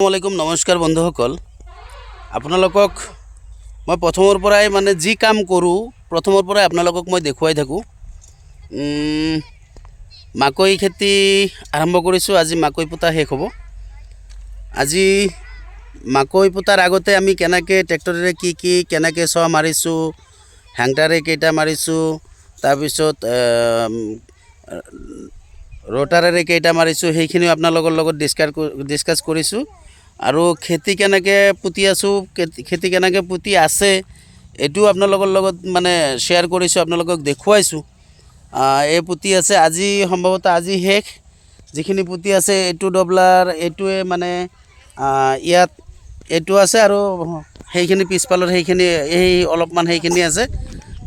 আসসালামাইকুম নমস্কাৰ বন্ধুসকল আপোনালোকক মই প্ৰথমৰ পৰাই মানে যি কাম কৰোঁ প্ৰথমৰ পৰাই আপোনালোকক মই দেখুৱাই থাকোঁ মাকৈ খেতি আৰম্ভ কৰিছোঁ আজি মাকৈ পোতা শেষ হ'ব আজি মাকৈ পোতাৰ আগতে আমি কেনেকৈ ট্ৰেক্টৰেৰে কি কেনেকৈ চ মাৰিছোঁ হেংটাৰে কেইটা মাৰিছোঁ তাৰপিছত ৰোটাৰেৰে কেইটা মাৰিছোঁ সেইখিনি আপোনালোকৰ লগত ডিছকাছ কৰিছোঁ আৰু খেতি কেনেকৈ পুতি আছোঁ খেতি কেনেকৈ পুতি আছে এইটোও আপোনালোকৰ লগত মানে শ্বেয়াৰ কৰিছোঁ আপোনালোকক দেখুৱাইছোঁ এই পুতি আছে আজি সম্ভৱতঃ আজি শেষ যিখিনি পুতি আছে এইটো ডবলাৰ এইটোৱে মানে ইয়াত এইটো আছে আৰু সেইখিনি পিছফালৰ সেইখিনি এই অলপমান সেইখিনি আছে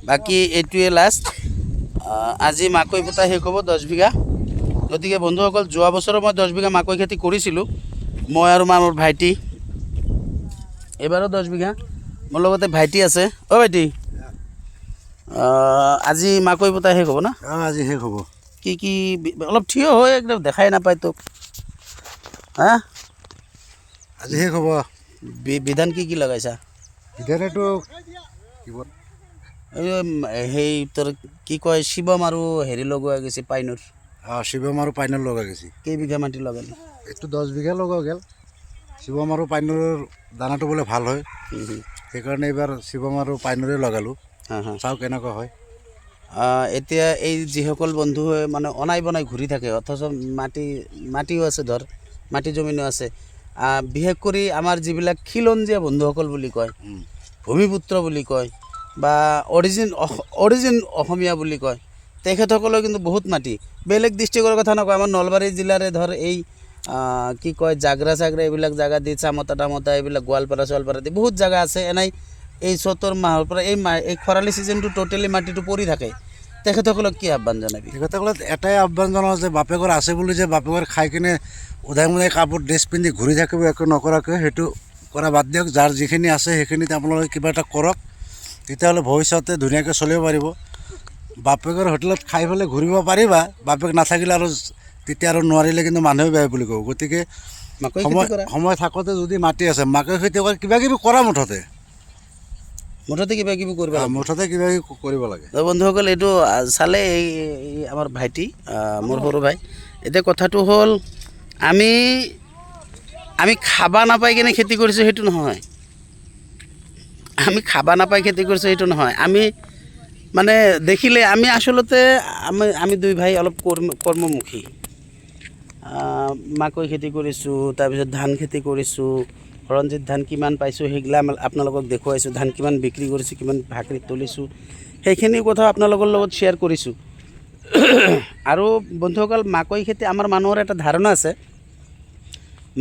বাকী এইটোৱে লাষ্ট আজি মাকৈ পোতা শেষ হ'ব 10 বিঘা গতিকে বন্ধুসকল যোৱা বছৰ মই 10 বিঘা মাকৈ খেতি কৰিছিলোঁ মই আৰু মোৰ ভাইটি এবাৰো 10 বিঘা মোৰ লগতে ভাইটি আছে অ ভাইটি আজি মাকৈ পোতা শেষ হ'ব না আজি শেষ হ'ব কি অলপ থিয় হৈ একদম দেখাই নাপায় তোক হা আজি শেষ হ'ব বিধান কি লগাইছা বিধানটো সেই তোৰ কি কয় শিৱম আৰু হেৰি লগোৱা গৈছে পাইনৰ শিৱম আৰু পাইনৰ লগা গৈছে কেইবিঘা মাটি লগালি এইটো 10 বিঘা লগোৱা গ'ল শিৱম আৰু পাইনৰ দানাটো বোলে ভাল হয় সেইকাৰণে এইবাৰ শিৱম আৰু পাইনৰে লগালোঁ চাওঁ কেনেকুৱা হয় এতিয়া এই যিসকল বন্ধুৱে মানে অনাই বনাই ঘূৰি থাকে অথচ মাটিও আছে ধৰ মাটি জমিনো আছে বিশেষ কৰি আমাৰ যিবিলাক খিলঞ্জীয়া বন্ধুসকল বুলি কয় ভূমিপুত্ৰ বুলি কয় বা অৰিজিন অসমীয়া বুলি কয় তেখেতসকলেও কিন্তু বহুত মাটি বেলেগ ডিষ্ট্ৰিক্টৰ কথা নকয় আমাৰ নলবাৰী জিলাৰে ধৰ এই কি কয় জাগৰা এইবিলাক জাগা দি চামতা এইবিলাক গোৱালপাৰা দি বহুত জাগা আছে এনেই এই ৭ মাহৰ পৰা এই খৰালি ছিজনটো টোটেলি মাটিটো পৰি থাকে তেখেতসকলক কি আহ্বান জনাবি তেখেতসকলক এটাই আহ্বান জনাওঁ যে বাপেকৰ আছে বুলি যে বাপেকৰ খাই কিনে উধাই মুধাই কাপোৰ ড্ৰেছ পিন্ধি ঘূৰি থাকিব একো নকৰাকৈ সেইটো কৰা বাদ দিয়ক যাৰ যিখিনি আছে সেইখিনিত আপোনালোকে কিবা এটা কৰক তেতিয়াহ'লে ভৱিষ্যতে ধুনীয়াকৈ চলিব পাৰিব বাপেকৰ হোটেলত খাই পেলাই ঘূৰিব পাৰিবা বাপেক নাথাকিলে আৰু তেতিয়া আৰু নোৱাৰিলে কিন্তু মানুহে বেয়া বুলি ক'ব গতিকে সময় থাকোঁতে যদি মাটি আছে মাকৈ খেতি কৰি কিবা কিবি কৰা মুঠতে কিবা কিবি কৰিব লাগে বন্ধুসকল এইটো চালে এই আমাৰ ভাইটি মোৰ সৰু ভাই এতিয়া কথাটো হ'ল আমি খাবা নাপাই কিনে খেতি কৰিছোঁ সেইটো নহয় আমি মানে দেখিলে আমি আচলতে আমি দুই ভাই অলপ কৰ্মমুখী মাকৈ খেতি কৰিছোঁ তাৰপিছত ধান খেতি কৰিছোঁ ৰঞ্জিত ধান কিমান পাইছোঁ সেইগিলা আপোনালোকক দেখুৱাইছোঁ ধান কিমান বিক্ৰী কৰিছোঁ কিমান ভাকৰিত তুলিছোঁ সেইখিনি কথা আপোনালোকৰ লগত শ্বেয়াৰ কৰিছোঁ আৰু বন্ধুসকল মাকৈ খেতি আমাৰ মানুহৰ এটা ধাৰণা আছে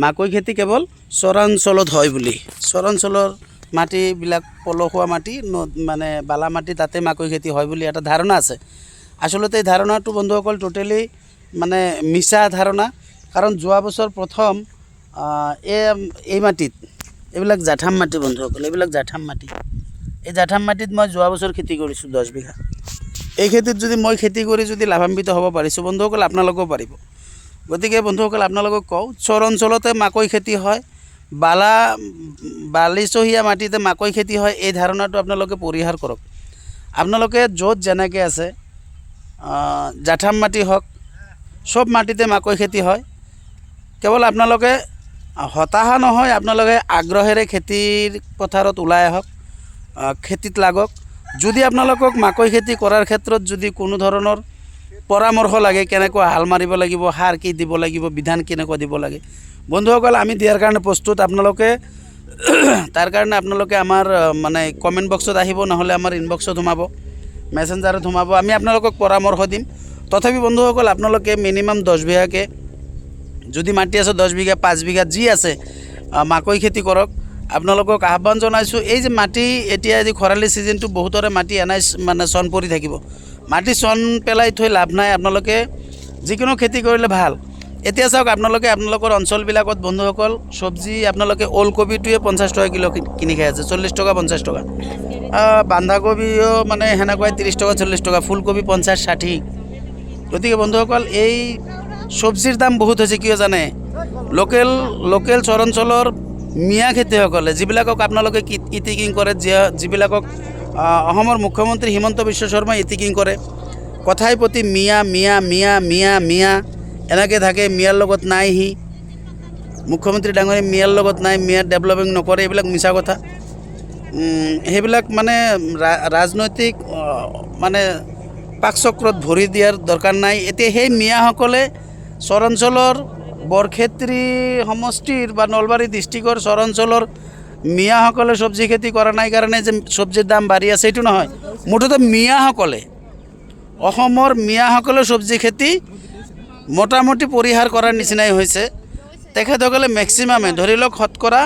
মাকৈ খেতি কেৱল চৰাঞ্চলত হয় বুলি চৰাঞ্চলৰ মাটিবিলাক পলসুৱা মাটি মানে বালা মাটি তাতে মাকৈ খেতি হয় বুলি এটা ধাৰণা আছে আচলতে এই ধাৰণাটো বন্ধুসকল টোটেলি মানে মিছা ধাৰণা কাৰণ যোৱা বছৰ প্ৰথম এই মাটিত এইবিলাক জাঠাম মাটি বন্ধুসকল এইবিলাক জাঠাম মাটি এই জাঠাম মাটিত মই যোৱা বছৰ খেতি কৰিছোঁ 10 বিঘা এই খেতিত যদি মই খেতি কৰি যদি লাভান্বিত হ'ব পাৰিছোঁ বন্ধুসকল আপোনালোকেও পাৰিব গতিকে বন্ধুসকল আপোনালোকক কওঁ চৰ অঞ্চলতে মাকৈ খেতি হয় বালিচহীয়া মাটিতে মাকৈ খেতি হয় এই ধাৰণাটো আপোনালোকে পৰিহাৰ কৰক আপোনালোকে য'ত যেনেকৈ আছে জাঠাম মাটি হওক চব মাটিতে মাকৈ খেতি হয় কেৱল আপোনালোকে হতাশা নহয় আপোনালোকে আগ্ৰহেৰে খেতিৰ পথাৰত ওলাই আহক খেতিত লাগক যদি আপোনালোকক মাকৈ খেতি কৰাৰ ক্ষেত্ৰত যদি কোনো ধৰণৰ পৰামৰ্শ লাগে কেনেকৈ হাল মাৰিব লাগিব সাৰ কি দিব লাগিব বিধান কেনেকৈ দিব লাগে বন্ধুসকল আমি দিয়াৰ কাৰণে প্ৰস্তুত আপোনালোকে তাৰ কাৰণে আপোনালোকে আমাৰ মানে কমেণ্ট বক্সত আহিব নহ'লে আমাৰ ইনবক্সত সোমাব মেছেঞ্জাৰত সোমাব আমি আপোনালোকক পৰামৰ্শ দিম তথাপি বন্ধুসকল আপোনালোকে মিনিমাম 10 বিঘাকৈ যদি মাটি আছে 10 বিঘা 5 বিঘা যি আছে মাকৈ খেতি কৰক আপোনালোকক আহ্বান জনাইছোঁ এই যে মাটি এতিয়া যদি খৰালি ছিজনটো বহুতৰে মাটি এনাই মানে চন পৰি থাকিব মাটি চন পেলাই থৈ লাভ নাই আপোনালোকে যিকোনো খেতি কৰিলে ভাল এতিয়া চাওক আপোনালোকৰ অঞ্চলবিলাকত বন্ধুসকল চব্জি আপোনালোকে ওলকবিটোৱে 50 টকা কিলো কিনি খাই আছে 40 টকা 50 টকা বন্ধাকবিও মানে সেনেকুৱাই 30 টকা 40 টকা ফুলকবি 50 60 গতিকে বন্ধুসকল এই সবজির দাম বহুত হয়েছে কিয় জানে লোকেল চৰাঞ্চলৰ মিয়া খেতিয়কসকলে যিবিলাকক আপোনালোকে ইতিকিং কৰে, যিবিলাকক অসমৰ মুখ্যমন্ত্ৰী হিমন্ত বিশ্ব শৰ্মাই ইতিকিং কৰে, কথাই প্ৰতি মিয়া মিয়া মিয়া মিয়া মিয়া এনেকৈ থাকে। মিয়াৰ লগত নাই সি, মুখ্যমন্ত্ৰী ডাঙৰীয়া মিয়াৰ লগত নাই, মিয়াৰ ডেভেলপিং নকৰে, এইবিলাক মিছা কথা। সেইবিলাক মানে ৰাজনৈতিক মানে পাকচক্ৰত ভৰি দিয়াৰ দৰকাৰ নাই। এতিয়া সেই মিয়াসকলে চৰাঞ্চলৰ বৰক্ষেত্ৰী সমষ্টিৰ বা নলবাৰী ডিষ্ট্ৰিক্টৰ চৰাঞ্চলৰ মিয়াসকলে চব্জি খেতি কৰা নাই কাৰণে যে চব্জিৰ দাম বাঢ়ি আছে এইটো নহয়। মুঠতে মিয়াসকলে, অসমৰ মিয়াসকলে চব্জি খেতি মোটামুটি পৰিহাৰ কৰাৰ নিচিনাই হৈছে। তেখেতসকলে মেক্সিমামে ধৰি লওক শতকৰা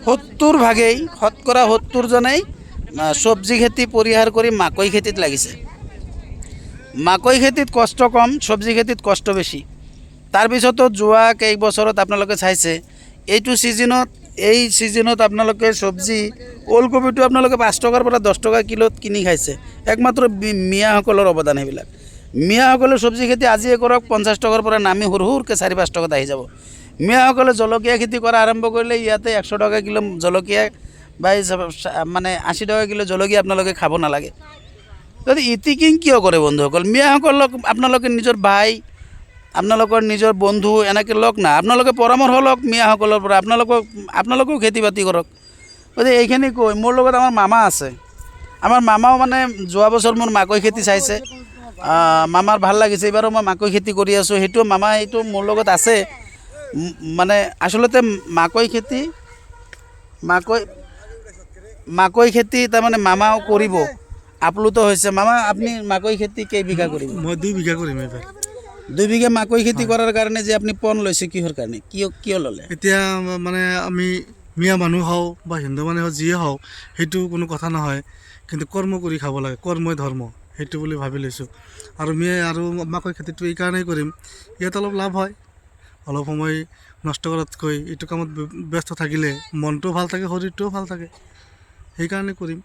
70জনেই চব্জি খেতি পৰিহাৰ কৰি মাকৈ খেতিত লাগিছে। মাকৈ খেতিত কষ্ট কম, চব্জি খেতিত কষ্ট বেছি। তাৰপিছতো যোৱা কেইবছৰত আপোনালোকে চাইছে এই ছিজনত আপোনালোকে চব্জি ওলকবিটো আপোনালোকে 5 টকাৰ পৰা 10 টকা কিলোত কিনি খাইছে। একমাত্ৰ মিয়াসকলৰ অৱদান সেইবিলাক। মিয়াসকলে চব্জি খেতি আজিয়ে কৰক, 50 টকাৰ পৰা নামি সৰুকৈ 4-5 টকাত আহি যাব। মিয়াসকলে জলকীয়া খেতি কৰা আৰম্ভ কৰিলে ইয়াতে 100 টকা কিলো জলকীয়া বা মানে 80 টকা কিলো জলকীয়া আপোনালোকে খাব নালাগে। যদি ইতিকিং কিয় কৰে বন্ধুসকল? মিয়াসকলক আপোনালোকে নিজৰ ভাই, আপোনালোকৰ নিজৰ বন্ধু এনেকৈ লওক না, আপোনালোকে পৰামৰ্শ লওক মিয়াসকলৰ পৰা, আপোনালোকেও খেতি বাতি কৰক। গতিকে এইখিনি কৈ মোৰ লগত আমাৰ মামা আছে। আমাৰ মামাও মানে যোৱা বছৰ মোৰ মাকৈ খেতি চাইছে, মামাৰ ভাল লাগিছে। এইবাৰো মই মাকৈ খেতি কৰি আছোঁ, মামা এইটো মোৰ লগত আছে। মানে আচলতে মাকৈ খেতি তাৰমানে মামাও কৰিব, আপ্লুত হৈছে। মামা আপুনি মাকৈ খেতি কেইবিঘা কৰিব? মই 2 বিঘা কৰিম এইবাৰ। 2 বিঘা মাকৈ খেতি কৰাৰ কাৰণে যে আপুনি পণ লৈছে, কিহৰ কাৰণে, কিয় ল'লে? এতিয়া মানে আমি মিয়া মানুহ হওঁ বা হিন্দু মানুহ হওঁ, যিয়ে হওঁ সেইটো কোনো কথা নহয়, কিন্তু কৰ্ম কৰি খাব লাগে, কৰ্মই ধৰ্ম, সেইটো বুলি ভাবি লৈছোঁ। আৰু মাকৈ খেতিটো এই কাৰণেই কৰিম, ইয়াত অলপ লাভ হয়। অলপ সময় নষ্ট কৰাতকৈ এইটো কামত ব্যস্ত থাকিলে মনটোও ভাল থাকে, শৰীৰটোও ভাল থাকে, সেইকাৰণে কৰিম।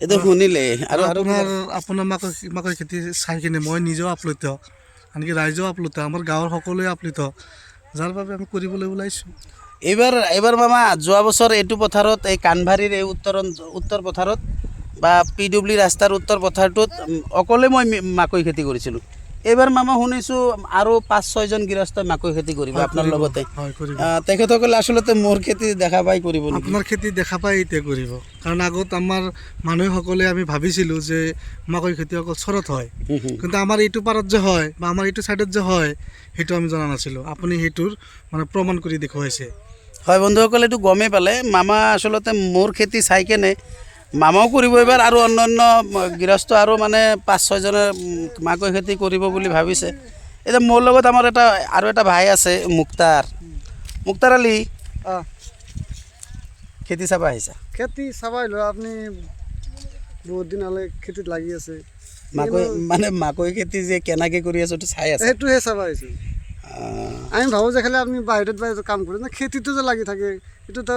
এইটো শুনিলে আৰু আপোনাৰ মাকৈ খেতি চাই কিনে মই নিজেও আপ্লুত, আনকি ৰাইজেও আপ্লুত, আমাৰ গাঁৱৰ সকলোৱে আপ্লুত, যাৰ বাবে আমি কৰিবলৈ ওলাইছোঁ। এইবাৰ মামা যোৱা বছৰ এইটো পথাৰত, এই কাণভাৰীৰ এই উত্তৰ পথাৰত বা PW ৰাস্তাৰ উত্তৰ পথাৰটোত অকলে মই মাকৈ খেতি কৰিছিলোঁ। এইবাৰ মামা শুনিছোঁ আৰু 5-6জন গৃহস্থই মাকৈ খেতি কৰিব আপোনাৰ লগতে। তেখেতসকলে আচলতে মোৰ খেতি দেখা পাই কৰিব, আপোনাৰ খেতি দেখা পাই এতিয়া কৰিব। কাৰণ আগত আমাৰ মানুহসকলে আমি ভাবিছিলোঁ যে মাকৈ খেতি অকল চৰত হয়, কিন্তু আমাৰ এইটো পাৰত যে হয় বা আমাৰ এইটো ছাইডত যে হয় সেইটো আমি জনা নাছিলোঁ। আপুনি সেইটোৰ মানে প্ৰমাণ কৰি দেখুৱাইছে। হয় বন্ধুসকল, এইটো গমেই পালে। মামা আচলতে মোৰ খেতি চাই কেনে মামাও কৰিব এইবাৰ, আৰু অন্যান্য গৃহস্থ আৰু মানে 5-6জনে মাকৈ খেতি কৰিব বুলি ভাবিছে। এতিয়া মোৰ লগত আমাৰ আৰু এটা ভাই আছে, মুক্তাৰ আলী। খেতি চাব আহিছা? খেতি চাব আহিলোঁ। আপুনি বহুত দিন হ'লে খেতিত লাগি আছে। মাকৈ খেতি যে কেনেকৈ কৰি আছো এইটো চাই আছে, সেইটোহে চাব আহিছোঁ। আমি ভাবোঁ যে খালি আপুনি বাহিৰত কাম কৰে না, খেতিটো যে লাগি থাকে এইটোতো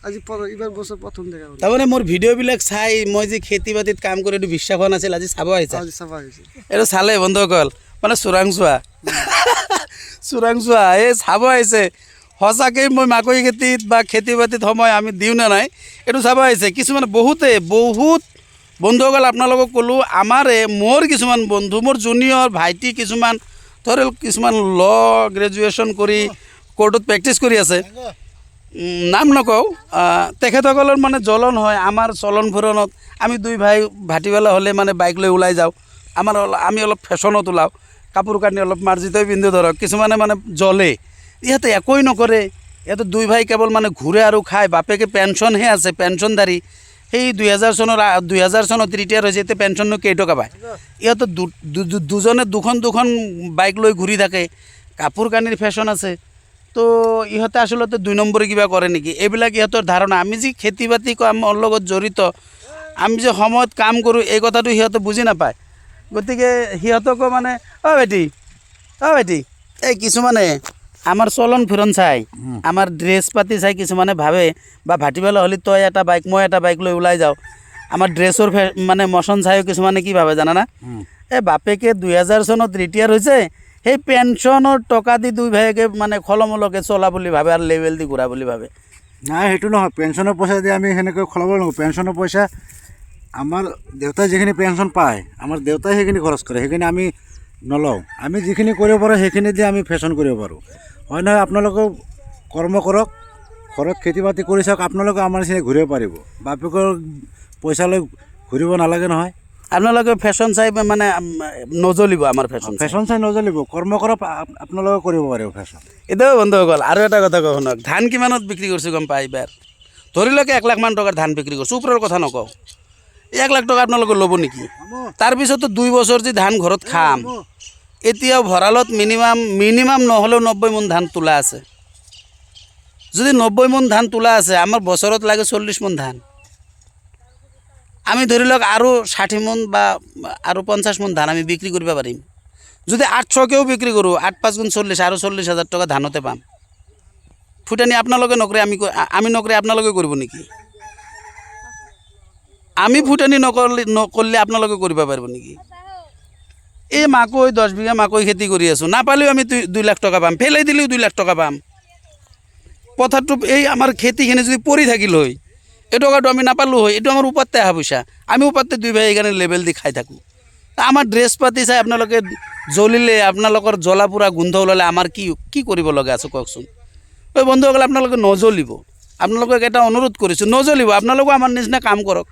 আজি এইবাৰ বছৰ প্ৰথম দেখা পালোঁ। তাৰমানে মোৰ ভিডিঅ'বিলাক চাই মই যে খেতি বাতিত কাম কৰি এইটো বিশ্বাস হোৱা নাছিল, আজি চাব আহিছে। এইটো চালে বন্ধুসকল, মানে চোৰাংচোৱা এই চাব আহিছে। সঁচাকৈ মই মাকৈ খেতিত বা খেতি বাতিত সময় আমি দিওঁ নে নাই এইটো চাব আহিছে। কিছুমানে বহুত বন্ধুসকল আপোনালোকক ক'লোঁ, মোৰ কিছুমান বন্ধু, মোৰ জুনিয়ৰ ভাইটি কিছুমান কিছুমান গ্ৰেজুৱেশ্যন কৰি কোৰ্টত প্ৰেক্টিছ কৰি আছে, নাম নকওঁ। তেখেতসকলৰ মানে জ্বলন হয়। আমাৰ চলন ফুৰণত আমি 2 ভাই ভাটিবেলা হ'লে মানে বাইক লৈ ওলাই যাওঁ, আমি অলপ ফেশ্বনত ওলাওঁ, কাপোৰ কানি অলপ মাৰ্জিতই পিন্ধো ধৰক। কিছুমানে মানে জ্বলে, ইহঁতে একোৱেই নকৰে। ইহঁতে 2 ভাই কেৱল মানে ঘূৰে আৰু খায়। বাপেকে পেঞ্চনহে আছে, পেঞ্চনধাৰী। সেই 2000 চনত ৰিটায়াৰ হৈছে, এতিয়া পেঞ্চননো কেইটকা পায়। ইহঁতে দুজনে দুখন বাইক লৈ ঘূৰি থাকে, কাপোৰ কানিৰ ফেশ্বন আছে। তো ইহঁতে আচলতে 2 নম্বৰী কিবা কৰে নেকি, এইবিলাক ইহঁতৰ ধাৰণা। আমি যি খেতি বাতি কামৰ লগত জড়িত, আমি যে সময়ত কাম কৰোঁ, এই কথাটো সিহঁতে বুজি নাপায়। গতিকে সিহঁতকো মানে ভাইটি এই কিছুমানে আমাৰ চলন ফুৰণ চাই, আমাৰ ড্ৰেছ পাতি চাই কিছুমানে ভাবে, বা ভাটিবেলা হ'লে তই এটা বাইক মই এটা বাইক লৈ ওলাই যাওঁ, আমাৰ ড্ৰেছৰ মানে মচন চাইও কিছুমানে কি ভাবে জানানা, এই বাপেকে 2000 চনত ৰিটায়াৰ হৈছে, সেই পেঞ্চনৰ টকা দি দুই ভাইকে মানে খলমলকে চলা বুলি ভাবে আৰু লেভেল দি ঘূৰা বুলি ভাবে। নাই সেইটো নহয়, পেঞ্চনৰ পইচা দি আমি সেনেকৈ খলাব লাগিব। পেঞ্চনৰ পইচা আমাৰ দেউতাই যিখিনি পেঞ্চন পায়, আমাৰ দেউতাই সেইখিনি খৰচ কৰে, সেইখিনি আমি নলওঁ। আমি যিখিনি কৰিব পাৰোঁ সেইখিনি দি আমি ফেশ্বন কৰিব পাৰোঁ। হয় নহয়, আপোনালোকেও কৰ্ম কৰক, ঘৰত খেতি বাতি কৰি চাওক, আপোনালোকে আমাৰ নিচিনা ঘূৰিব পাৰিব। বাপেকৰ পইচা লৈ ঘূৰিব নালাগে নহয়। আপোনালোকে ফেশ্বন চাই মানে নজ্বলিব আমাৰ ফেশ্বন। ফেশ্বন চাই নজ্বলিব, কৰ্ম কৰক, আপোনালোকে কৰিব পাৰিব ফেশ্বন। এতিয়াও বন্ধুসকল আৰু এটা কথা কওঁ শুনক, ধান কিমানত বিক্ৰী কৰিছোঁ গম পাই এইবাৰ? ধৰি লওক 1 লাখ মান টকাৰ ধান বিক্ৰী কৰিছোঁ, ওপৰৰ কথা নকওঁ। 1 লাখ টকা আপোনালোকে ল'ব নেকি? তাৰপিছতো 2 বছৰ যি ধান ঘৰত খাম, এতিয়াও ভঁৰালত মিনিমাম নহ'লেও 90 মোন ধান তোলা আছে। যদি 90 মোন ধান তোলা আছে, আমাৰ বছৰত লাগে 40 মোন ধান। আমি ধৰি লওক আৰু 60 মোন বা আৰু 50 মোন ধান আমি বিক্ৰী কৰিব পাৰিম। যদি 800কেও বিক্ৰী কৰোঁ, 8 5 গুণ 40 আৰু 40,000 টকা ধানতে পাম। ফুটানি আপোনালোকে নকৰে, আমি নকৰে, আপোনালোকে কৰিব নেকি? আমি ফুটানি নকৰিলে আপোনালোকে কৰিব পাৰিব নেকি? এই মাকৈ 10 বিঘা মাকৈ খেতি কৰি আছোঁ, নাপালেও আমি 2 লাখ টকা পাম, ফেলাই দিলেও 2 লাখ টকা পাম। পথাৰটো এই আমাৰ খেতিখিনি যদি পৰি থাকিল হয়, এই টকাটো আমি নাপালোঁ হয়। এইটো আমাৰ ওপৰতে অহা পইচা, আমি ওপৰতে 2 ভাই এইকাৰণে লেবেল দি খাই থাকোঁ। আমাৰ ড্ৰেছ পাতি চাই আপোনালোকে জ্বলিলে, আপোনালোকৰ জ্বলা পোৰা গোন্ধ ওলালে আমাৰ কি কৰিব লগা আছে কওকচোন? এই বন্ধুসকল আপোনালোকে নজ্বলিব, আপোনালোকক এটা অনুৰোধ কৰিছোঁ, নজ্বলিব। আপোনালোকেও আমাৰ নিচিনা কাম কৰক।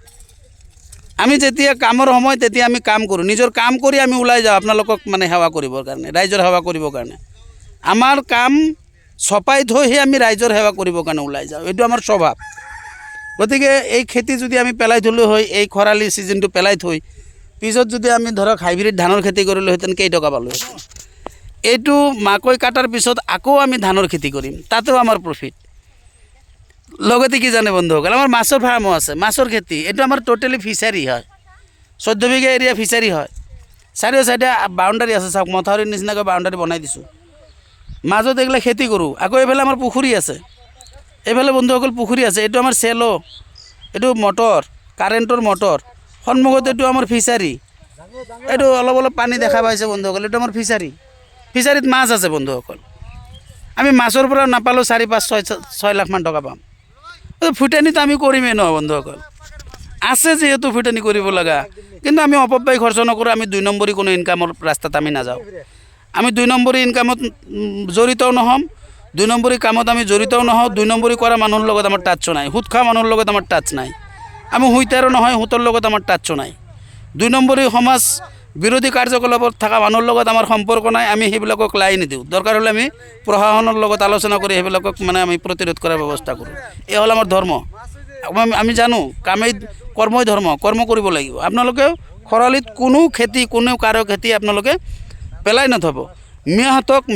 আমি যেতিয়া কামৰ সময় তেতিয়া আমি কাম কৰোঁ, নিজৰ কাম কৰি আমি ওলাই যাওঁ আপোনালোকক মানে সেৱা কৰিবৰ কাৰণে, ৰাইজৰ সেৱা কৰিবৰ কাৰণে। আমাৰ কাম চপাই থৈহে আমি ৰাইজৰ সেৱা কৰিবৰ কাৰণে ওলাই যাওঁ, এইটো আমাৰ স্বভাৱ। গতিকে এই খেতি যদি আমি পেলাই থলোঁ হয়, এই খৰালি ছিজনটো পেলাই থৈ পিছত যদি আমি ধৰক হাইব্ৰিড ধানৰ খেতি কৰিলোহেঁতেন, কেইটকা পালোহেঁতেন? এইটো মাকৈ কাটাৰ পিছত আকৌ আমি ধানৰ খেতি কৰিম, তাতেও আমাৰ প্ৰফিট। লগতে কি জানে বন্ধুসকল, আমাৰ মাছৰ ফাৰ্মো আছে, মাছৰ খেতি। এইটো আমাৰ টোটেলি ফিচাৰী হয়, 14 বিঘা এৰিয়া ফিচাৰী হয়। চাৰিও চাইডে বাউণ্ডাৰী আছে, চাওক মথাউৰিৰ নিচিনাকৈ বাউণ্ডাৰী বনাই দিছোঁ। মাজত এইগিলা খেতি কৰোঁ। আকৌ এইফালে আমাৰ পুখুৰী আছে, এইফালে বন্ধুসকল পুখুৰী আছে। এইটো আমাৰ চেলো, এইটো মটৰ, কাৰেণ্টৰ মটৰ। সন্মুখত এইটো আমাৰ ফিচাৰী, এইটো অলপ অলপ পানী দেখা পাইছে বন্ধুসকল, এইটো আমাৰ ফিচাৰী। ফিচাৰীত মাছ আছে বন্ধুসকল। আমি মাছৰ পৰা নাপালেও 4 5 6 লাখ মান টকা পাম। ফুটানিতো আমি কৰিমেই ন বন্ধুসকল, আছে যিহেতু ফুটানি কৰিব লগা। কিন্তু আমি অপব্যয় খৰচ নকৰোঁ, আমি 2 নম্বৰী কোনো ইনকামৰ ৰাস্তাত আমি নাযাওঁ। আমি 2 নম্বৰী ইনকামত জড়িতও নহ'ম, 2 নম্বৰী কামত আমি জড়িতও নহওঁ। 2 নম্বৰী কৰা মানুহৰ লগত আমাৰ টাচ নাই, সুদ খোৱা মানুহৰ লগত আমাৰ টাচ নাই। আমি সুইতাৰো নহয়, সুতৰ লগত আমাৰ টাচ নাই। 2 নম্বৰী সমাজ বিৰোধী কাৰ্যকলাপত থকা মানুহৰ লগত আমাৰ সম্পৰ্ক নাই, আমি সেইবিলাকক লাই নিদিওঁ। দৰকাৰ হ'লে আমি প্ৰশাসনৰ লগত আলোচনা কৰি সেইবিলাকক মানে আমি প্ৰতিৰোধ কৰাৰ ব্যৱস্থা কৰোঁ। এই হ'ল আমাৰ ধৰ্ম। আমি জানো কৰ্মই ধৰ্ম, কৰ্ম কৰিব লাগিব। আপোনালোকেও খৰালিত কোনো কাৰো খেতি আপোনালোকে পেলাই নথব।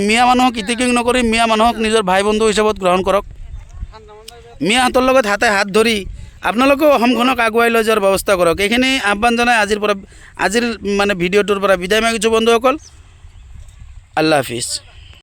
মিয়া মানুহক ইটিকিং নকৰি মিয়া মানুহক নিজৰ ভাই বন্ধু হিচাপত গ্ৰহণ কৰক। মিয়াহঁতৰ লগত হাতে হাত ধৰি আপোনালোকেও অসমখনক আগুৱাই লৈ যোৱাৰ ব্যৱস্থা কৰক। এইখিনি আহ্বান জনাই আজিৰ মানে ভিডিঅ'টোৰ পৰা বিদায় মাগিছোঁ বন্ধুসকল। আল্লাহ হাফিজ।